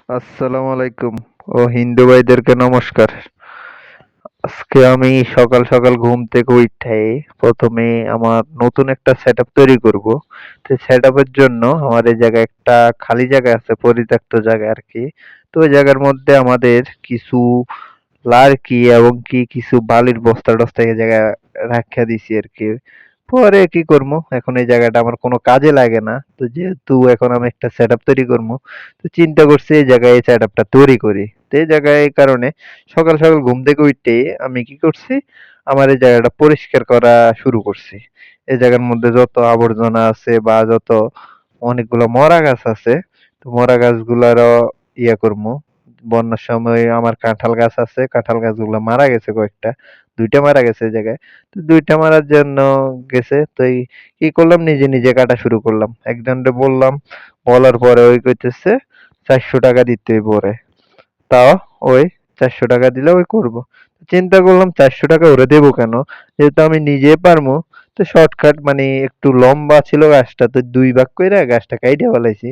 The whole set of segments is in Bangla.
আসসালামু আলাইকুম ও হিন্দু ভাইদেরকে নমস্কার। আজকে আমি সকাল সকাল ঘুম থেকে উঠে প্রথমে আমার নতুন একটা সেটআপ তৈরি করব। তো সেটআপের জন্য আমার এই জায়গায় একটা খালি জায়গা আছে, পরিত্যক্ত জায়গা আর কি। তো ওই জায়গার মধ্যে আমাদের কিছু লার্কি এবং কি কিছু বালির বস্তা টস্তা এই জায়গায় রাখিয়া দিছি আর কি। পরে কি করবো, এখন এই জায়গাটা আমার কোনো কাজে লাগে না, তো যেহেতু এখন আমি একটা সেট আপ তৈরি করবো, তো চিন্তা করছি এই জায়গায় এই সেট আপটা তৈরি করি। তো এই জায়গায় এই কারণে সকাল সকাল ঘুম থেকে উঠে আমি কি করছি, আমার এই জায়গাটা পরিষ্কার করা শুরু করছি। এই জায়গার মধ্যে যত আবর্জনা আছে বা যত অনেকগুলো মরা গাছ আছে, তো মরা গাছগুলারও ইয়ে করবো। বন্যার সময় আমার কাঁঠাল গাছ আছে, কাঁঠাল গাছগুলো মারা গেছে কয়েকটা, দুইটা মারা গেছে এই জায়গায়। তো দুইটা মারার জন্য গেছে, তো এই কি করলাম, নিজে নিজে কাটা শুরু করলাম। একজনকে বললাম, বলার পরে ওই কইতেছে 400 টাকা দিতে পরে। তাও ওই 400 টাকা দিলে ওই করব। চিন্তা করলাম 400 টাকা ওরে দেবো কেন, যেহেতু আমি নিজে পারবো। তো শর্টকাট মানে একটু লম্বা ছিল গাছটা, তো দুই ভাগ কইরা গাছটা কাইটা ফেলাইছি।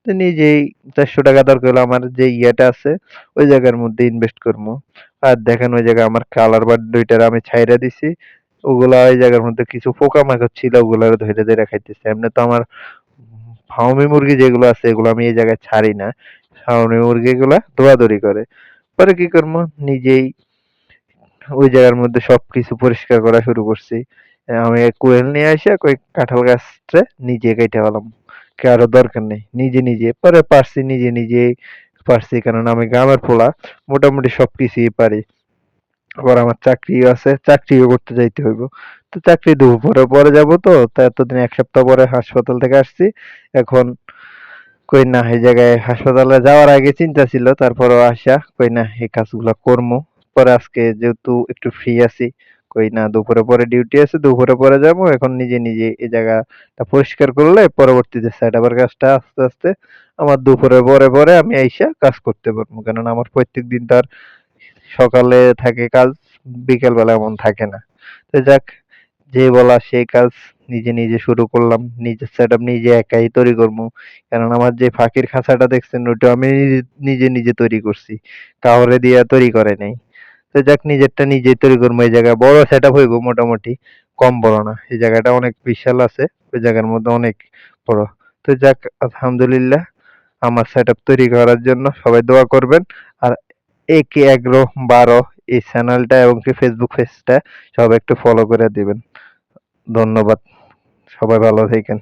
তো নিজেই 400 টাকা দরকার হলো, আমার যে ইয়েটা আছে ওই জায়গার মধ্যে ইনভেস্ট করবো। আর দেখেন ওই জায়গায় আমার কালার বার্ড দুইটার আমি ছাইরা দিছি। ওগুলা ওই জায়গার মধ্যে কিছু পোকামাকড় ছিল, ওগুলা ধইরা ধইরা খাইতেছে। এমনি তো আমার ফার্মি মুরগি যেগুলো আছে এগুলো আমি এই জায়গায় ছাড়ি না, ফার্মি মুরগিগুলা দৌড়াদৌড়ি করে। পরে কি করবো, নিজেই ওই জায়গার মধ্যে সবকিছু পরিষ্কার করা শুরু করছি। আমি কোয়েল নিয়ে আসে কই কাঁঠাল গাছটা নিজে কেটে ফেলাম, কারো দরকার নেই। নিজে নিজে পরে পারছি, নিজে নিজেই পারছি, কারণ আমি গ্রামের পোলা, মোটামুটি সবকিছুই পারি। আবার আমার চাকরিও আছে, চাকরিও করতে যাইতে হইব। তো চাকরি দুপুরে পরে যাব, তো তা এতদিন 1 সপ্তাহ পরে হাসপাতাল থেকে আসছি। এখন কই না, এই জায়গায় হাসপাতালে যাওয়ার আগে চিন্তা ছিল, তারপরও আসা কই না এই কাজগুলা করবো। পরে আজকে যেহেতু একটু ফ্রি আছি, কই না দুপুরে পরে ডিউটি আছে, দুপুরে পরে যাবো। এখন নিজে নিজে এই জায়গাটা পরিষ্কার করলে পরবর্তীতে সেট আবার কাজটা আস্তে আস্তে আমার দুপুরে পরে পরে আমি আইসা কাজ করতে পারবো, কেননা আমার প্রত্যেক দিন তার সকালে থাকে কাজ, বিকেল বেলা এমন থাকে না। তো যাক, যে বলা সেই কাজ নিজে নিজে শুরু করলাম, নিজের সেট আপ নিজে একাই তৈরি করবো। কারণ আমার যে ফাঁকির খাঁচাটা দেখছেন ওটা আমি নিজে নিজে তৈরি করছি, কাউরে দিয়া তৈরি করে নাই। তো যাক, নিজেরটা নিজেই তৈরি করবো। এই জায়গায় বড় সেট আপ হইব মোটামুটি, কম বড় না। এই জায়গাটা অনেক বিশাল আছে, ওই জায়গার মধ্যে অনেক বড়। তো যাক, আলহামদুলিল্লাহ, আমার সেট আপ তৈরি করার জন্য সবাই দোয়া করবেন। আর একে এগ্রো 12 এই চ্যানেলটা এবং কি ফেসবুক পেজটা সবাই একটু ফলো করে দিবেন। ধন্যবাদ। সবাই ভালো থাকেন।